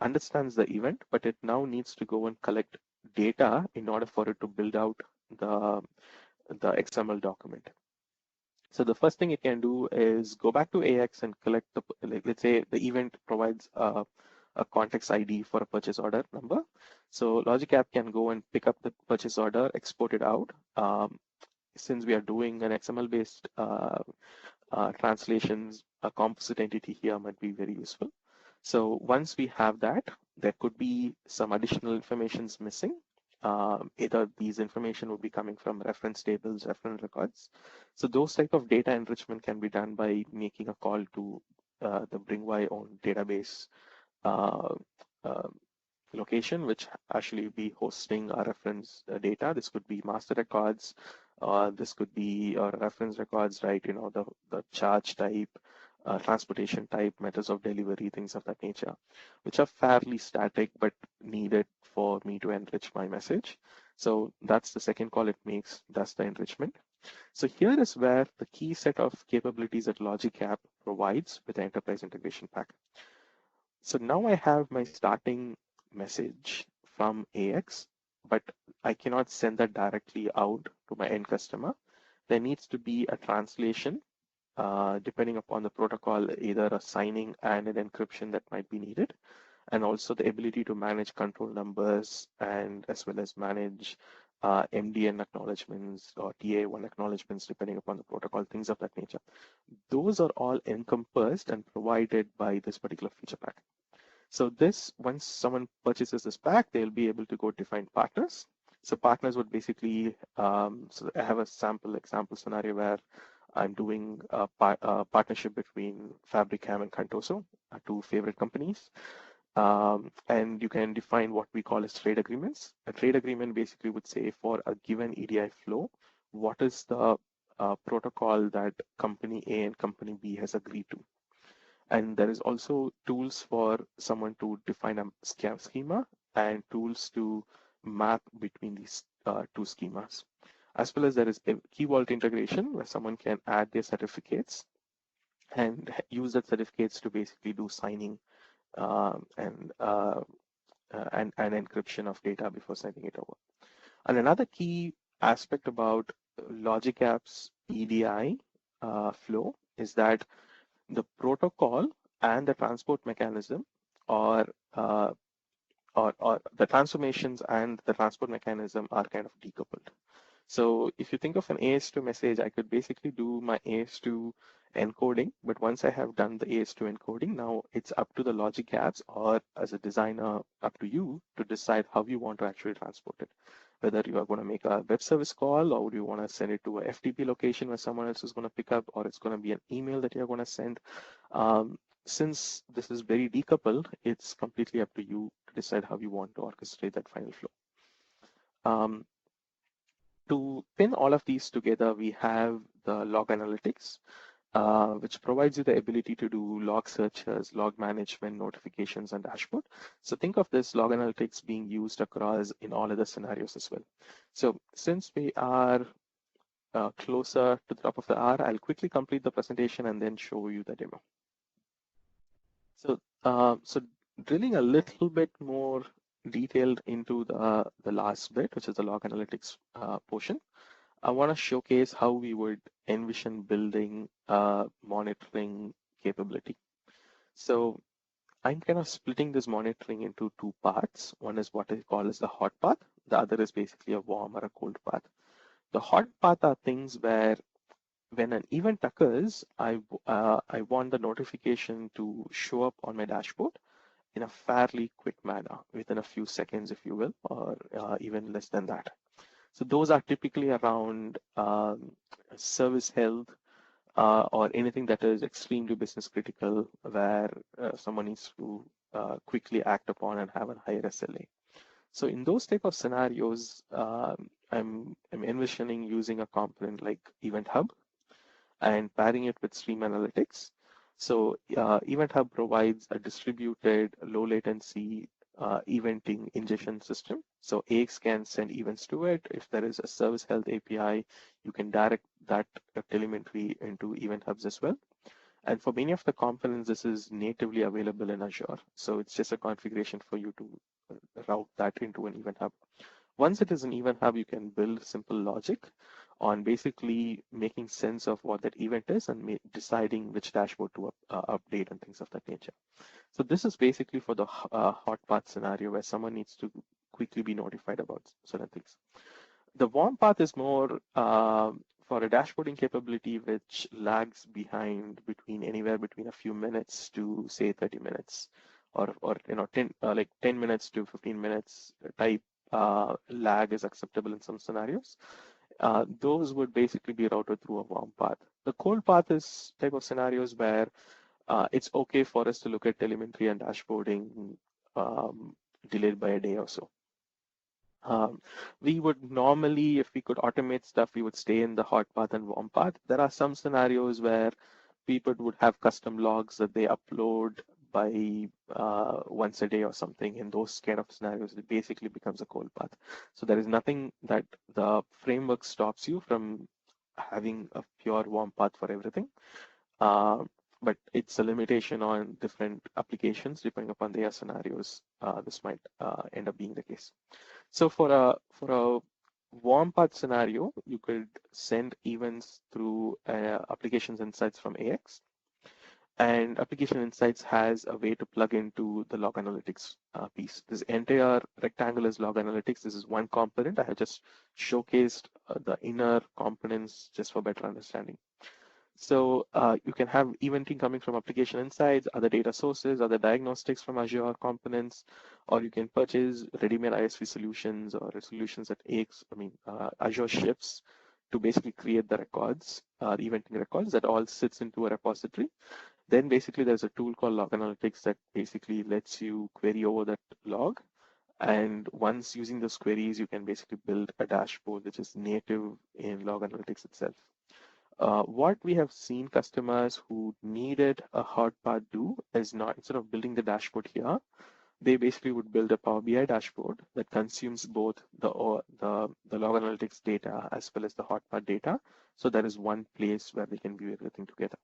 understands the event, but it now needs to go and collect data in order for it to build out the XML document. So the first thing it can do is go back to AX and collect let's say the event provides a context ID for a purchase order number. So Logic App can go and pick up the purchase order, export it out. Since we are doing an XML-based translations, a composite entity here might be very useful. So once we have that, there could be some additional informations missing. Either these information would be coming from reference tables, reference records. So those type of data enrichment can be done by making a call to the BringY own database uh, uh, location, which actually be hosting our reference data. This could be master records, this could be reference records, right? You know, the charge type, transportation type, methods of delivery, things of that nature, which are fairly static but needed for me to enrich my message. So that's the second call it makes, that's the enrichment. So here is where the key set of capabilities that Logic App provides with the Enterprise Integration Pack. So now I have my starting message from AX, but I cannot send that directly out to my end customer. There needs to be a translation depending upon the protocol, either a signing and an encryption that might be needed, and also the ability to manage control numbers and as well as manage MDN acknowledgements or TA1 acknowledgements, depending upon the protocol, things of that nature. Those are all encompassed and provided by this particular feature pack. So this, once someone purchases this pack, they'll be able to go define partners. So partners would basically, so I have a sample example scenario where I'm doing a partnership between Fabricam and Contoso, two favorite companies. And you can define what we call as trade agreements. A trade agreement basically would say for a given EDI flow, what is the protocol that company A and company B has agreed to. And there is also tools for someone to define a schema and tools to map between these two schemas. As well as there is a key vault integration where someone can add their certificates and use that certificates to basically do signing and encryption of data before sending it over. And another key aspect about Logic App's EDI flow is that the protocol and the transport mechanism or the transformations and the transport mechanism are kind of decoupled. So if you think of an AS2 message, I could basically do my AS2 encoding, but once I have done the AS2 encoding, now it's up to the Logic Apps or as a designer, up to you to decide how you want to actually transport it. Whether you are going to make a web service call or do you want to send it to a FTP location where someone else is going to pick up, or it's going to be an email that you're going to send. Since this is very decoupled, it's completely up to you to decide how you want to orchestrate that final flow. To pin all of these together, we have the log analytics, which provides you the ability to do log searches, log management, notifications, and dashboard. So think of this log analytics being used across in all other scenarios as well. So since we are closer to the top of the hour, I'll quickly complete the presentation and then show you the demo. So drilling a little bit more detailed into the last bit, which is the log analytics portion, I want to showcase how we would envision building a monitoring capability. So I'm kind of splitting this monitoring into two parts. One is what I call as the hot path. The other is basically a warm or a cold path. The hot path are things where when an event occurs, I want the notification to show up on my dashboard in a fairly quick manner, within a few seconds, if you will, or even less than that. So those are typically around service health or anything that is extremely business critical, where someone needs to quickly act upon and have a higher SLA. So in those type of scenarios, I'm envisioning using a component like Event Hub and pairing it with Stream Analytics. So Event Hub provides a distributed low latency eventing ingestion system. So AX can send events to it. If there is a service health API, you can direct that telemetry into Event Hubs as well. And for many of the components, this is natively available in Azure. So it's just a configuration for you to route that into an Event Hub. Once it is an Event Hub, you can build simple logic on basically making sense of what that event is and deciding which dashboard to update and things of that nature. So this is basically for the hot path scenario where someone needs to quickly be notified about certain things. The warm path is more for a dashboarding capability which lags behind anywhere between a few minutes to say 30 minutes, or 10 minutes to 15 minutes type lag is acceptable in some scenarios. Those would basically be routed through a warm path. The cold path is type of scenarios where it's okay for us to look at telemetry and dashboarding delayed by a day or so. We would normally, if we could automate stuff, we would stay in the hot path and warm path. There are some scenarios where people would have custom logs that they upload by once a day or something. In those kind of scenarios, it basically becomes a cold path. So there is nothing that the framework stops you from having a pure warm path for everything. But it's a limitation on different applications depending upon their scenarios. This might end up being the case. So for a warm path scenario, you could send events through applications insights from AX, and application insights has a way to plug into the log analytics piece. This entire rectangle is log analytics. This is one component. I have just showcased the inner components just for better understanding. So you can have eventing coming from application insights, other data sources, other diagnostics from Azure components, or you can purchase ready-made ISV solutions or solutions that Azure ships to basically create the records, the eventing records that all sits into a repository. Then basically there's a tool called Log Analytics that basically lets you query over that log. And once using those queries, you can basically build a dashboard which is native in Log Analytics itself. What we have seen customers who needed a hard path do is not, instead of building the dashboard here, they basically would build a Power BI dashboard that consumes both the log analytics data as well as the hot path data. So there is one place where they can view everything together.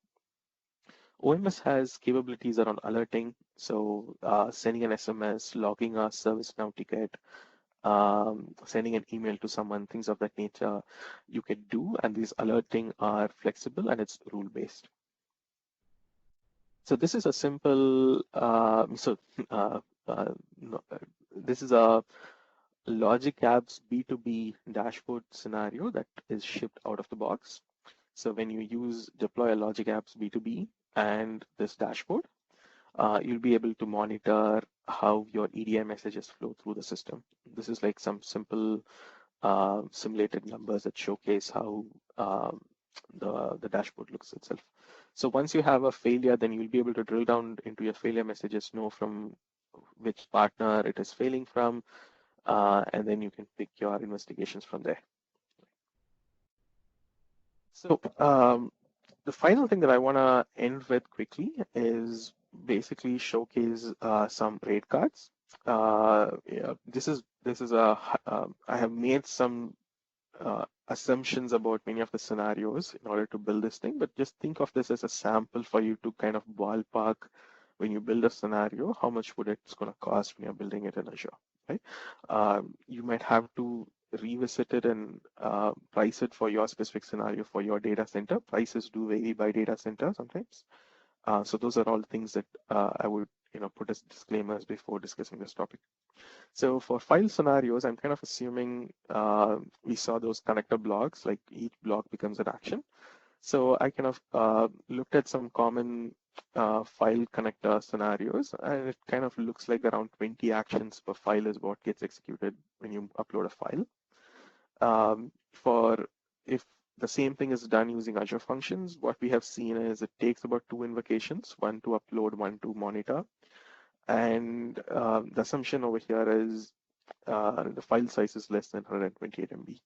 OMS has capabilities around alerting, so sending an SMS, logging a ServiceNow ticket, sending an email to someone, things of that nature you can do, and these alerting are flexible and it's rule-based. So this is a simple, this is a Logic Apps B2B dashboard scenario that is shipped out of the box. So when you deploy a Logic Apps B2B and this dashboard, you'll be able to monitor how your EDI messages flow through the system. This is like some simple simulated numbers that showcase how the dashboard looks itself. So once you have a failure, then you'll be able to drill down into your failure messages, know from which partner it is failing from, and then you can pick your investigations from there. So the final thing that I want to end with quickly is basically showcase some rate cards. Yeah, this is I have made some assumptions about many of the scenarios in order to build this thing, but just think of this as a sample for you to kind of ballpark when you build a scenario, how much would it's going to cost when you're building it in Azure, right? You might have to revisit it and price it for your specific scenario for your data center. Prices do vary by data center sometimes. So those are all things that I would put as disclaimers before discussing this topic. So for file scenarios, I'm kind of assuming we saw those connector blocks, like each block becomes an action. So I kind of looked at some common file connector scenarios, and it kind of looks like around 20 actions per file is what gets executed when you upload a file. If the same thing is done using Azure Functions, what we have seen is it takes about 2 invocations, one to upload, one to monitor. And the assumption over here is the file size is less than 128 MB.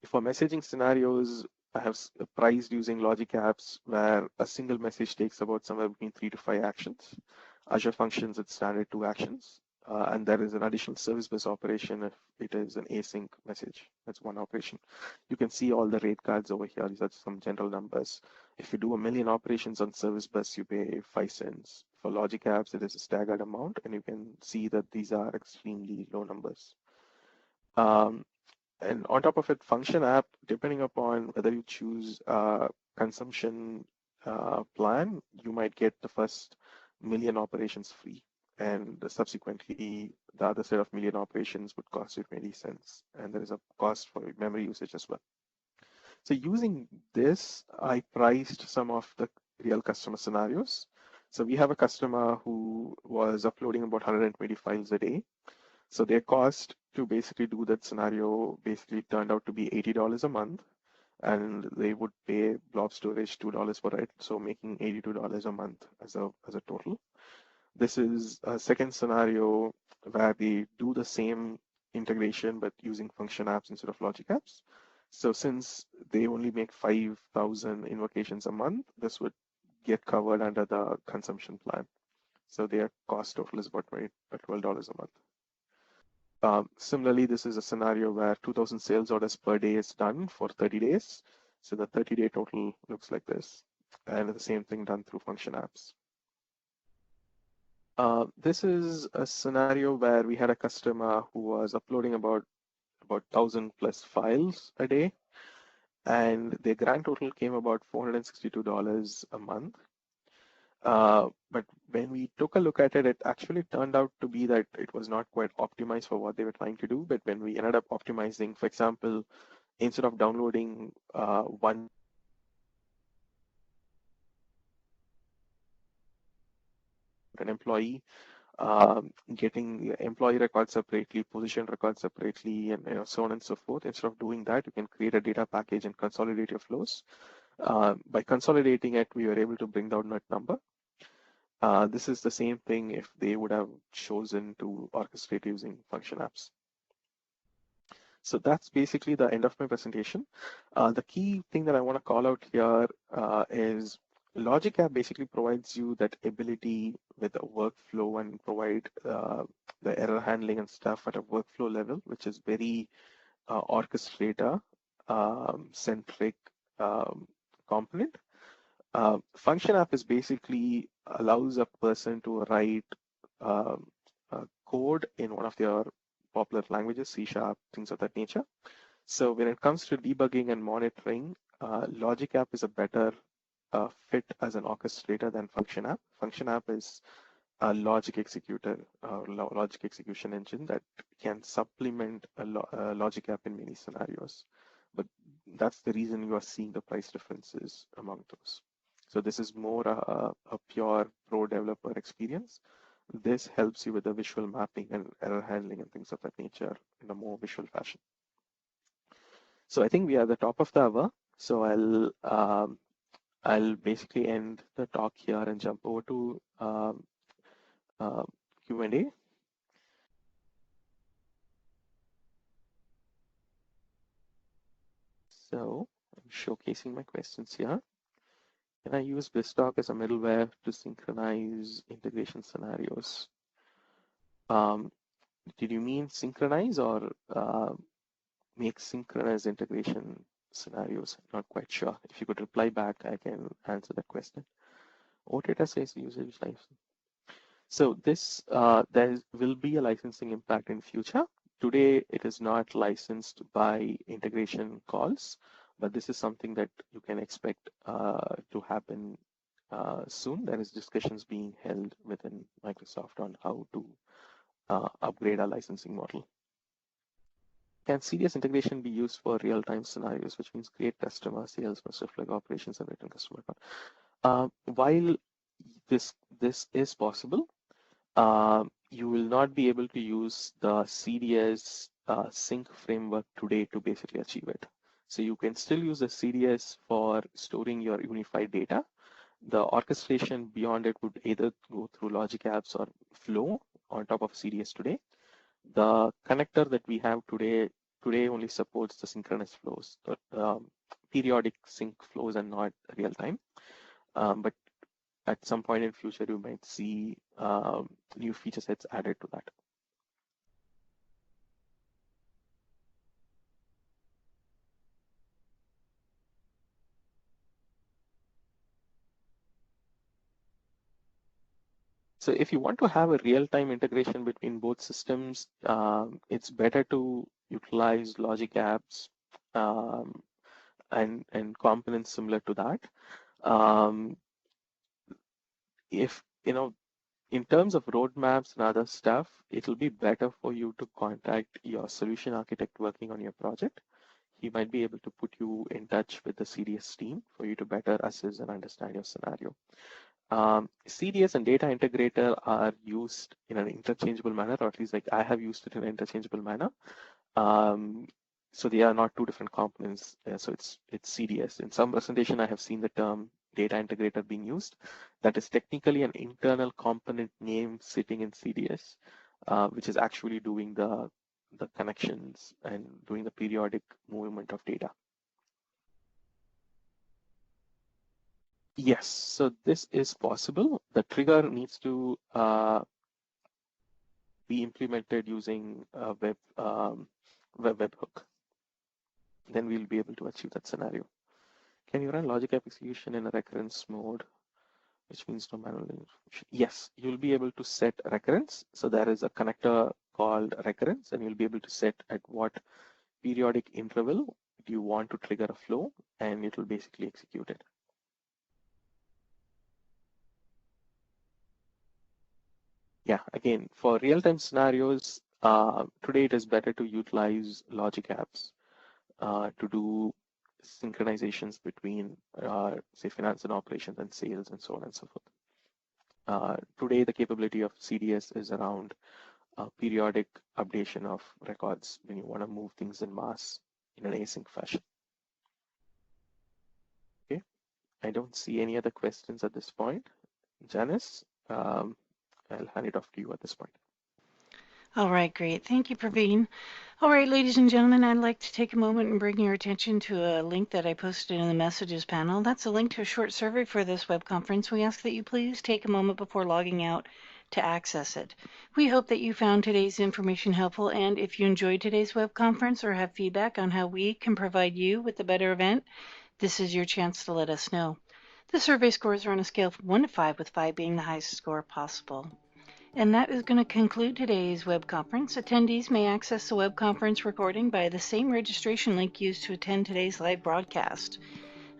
For messaging scenarios, I have priced using logic apps where a single message takes about somewhere between 3 to 5 actions. Azure Functions, it's standard 2 actions. And there is an additional service bus operation if it is an async message. That's one operation. You can see all the rate cards over here. These are some general numbers. If you do 1 million operations on service bus, you pay 5 cents. For logic apps, it is a staggered amount, and you can see that these are extremely low numbers. And on top of it, function app, depending upon whether you choose a consumption plan, you might get the first 1 million operations free. And subsequently, the other set of 1 million operations would cost you 20 cents. And there is a cost for memory usage as well. So using this, I priced some of the real customer scenarios. So we have a customer who was uploading about 120 files a day. So their cost to basically do that scenario basically turned out to be $80 a month, and they would pay blob storage $2 for it, so making $82 a month as a total. This is a second scenario where they do the same integration but using function apps instead of logic apps. So since they only make 5,000 invocations a month, this would get covered under the consumption plan. So their cost total is about $12 a month. Similarly, this is a scenario where 2,000 sales orders per day is done for 30 days. So the 30-day total looks like this. And the same thing done through function apps. This is a scenario where we had a customer who was uploading about 1,000 plus files a day. And their grand total came about $462 a month. But when we took a look at it, it actually turned out to be that it was not quite optimized for what they were trying to do. But when we ended up optimizing, for example, instead of downloading one an employee, getting employee records separately, position records separately, and so on and so forth. Instead of doing that, you can create a data package and consolidate your flows. By consolidating it, we were able to bring down that number. This is the same thing if they would have chosen to orchestrate using function apps. So that's basically the end of my presentation. The key thing that I want to call out here is Logic App basically provides you that ability with a workflow and provide the error handling and stuff at a workflow level, which is very orchestrator centric component. Function app is basically allows a person to write code in one of their popular languages, C#, things of that nature. So when it comes to debugging and monitoring, Logic App is a better fit as an orchestrator than Function App. Function App is a logic executor, logic execution engine that can supplement a Logic App in many scenarios. But that's the reason you are seeing the price differences among those. So this is more a pure pro developer experience. This helps you with the visual mapping and error handling and things of that nature in a more visual fashion. So I think we are at the top of the hour. So I'll basically end the talk here and jump over to Q&A. So I'm showcasing my questions here. Can I use BizTalk as a middleware to synchronize integration scenarios? Did you mean synchronize or make synchronous integration scenarios? Not quite sure. If you could reply back, I can answer that question. OTT says usage license. So this, there will be a licensing impact in future. Today, it is not licensed by integration calls, but this is something that you can expect to happen soon. There is discussions being held within Microsoft on how to upgrade our licensing model. Can serious integration be used for real-time scenarios, which means create customer sales, reflect operations, and written customer account? While this is possible, you will not be able to use the CDS sync framework today to basically achieve it. So you can still use the CDS for storing your unified data. The orchestration beyond it would either go through logic apps or flow on top of CDS today. The connector that we have today only supports the synchronous flows, but periodic sync flows and not real time. But at some point in future, you might see new feature sets added to that. So if you want to have a real-time integration between both systems, it's better to utilize logic apps and components similar to that. If in terms of roadmaps and other stuff, it'll be better for you to contact your solution architect working on your project. He might be able to put you in touch with the CDS team for you to better assess and understand your scenario. CDS and data integrator are used in an interchangeable manner, or at least like I have used it in an interchangeable manner. So they are not two different components. So it's CDS. In some presentation, I have seen the term data integrator being used. That is technically an internal component name sitting in CDS, which is actually doing the connections and doing the periodic movement of data. Yes, so this is possible. The trigger needs to be implemented using a webhook. Then we'll be able to achieve that scenario. Can you run logic app execution in a recurrence mode, which means no manual information? Yes, you'll be able to set recurrence. So there is a connector called recurrence, and you'll be able to set at what periodic interval do you want to trigger a flow, and it will basically execute it. Yeah, again, for real-time scenarios, today it is better to utilize logic apps to do synchronizations between, say, finance and operations and sales and so on and so forth. Today, the capability of CDS is around periodic updation of records when you want to move things in mass in an async fashion. Okay, I don't see any other questions at this point. Janice, I'll hand it off to you at this point. All right, great. Thank you, Praveen. All right, ladies and gentlemen, I'd like to take a moment and bring your attention to a link that I posted in the messages panel. That's a link to a short survey for this web conference. We ask that you please take a moment before logging out to access it. We hope that you found today's information helpful, and if you enjoyed today's web conference or have feedback on how we can provide you with a better event, this is your chance to let us know. The survey scores are on a scale from 1 to 5, with 5 being the highest score possible. And that is going to conclude today's web conference. Attendees may access the web conference recording by the same registration link used to attend today's live broadcast.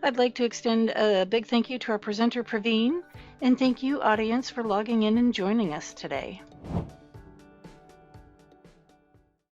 I'd like to extend a big thank you to our presenter, Praveen, and thank you, audience, for logging in and joining us today.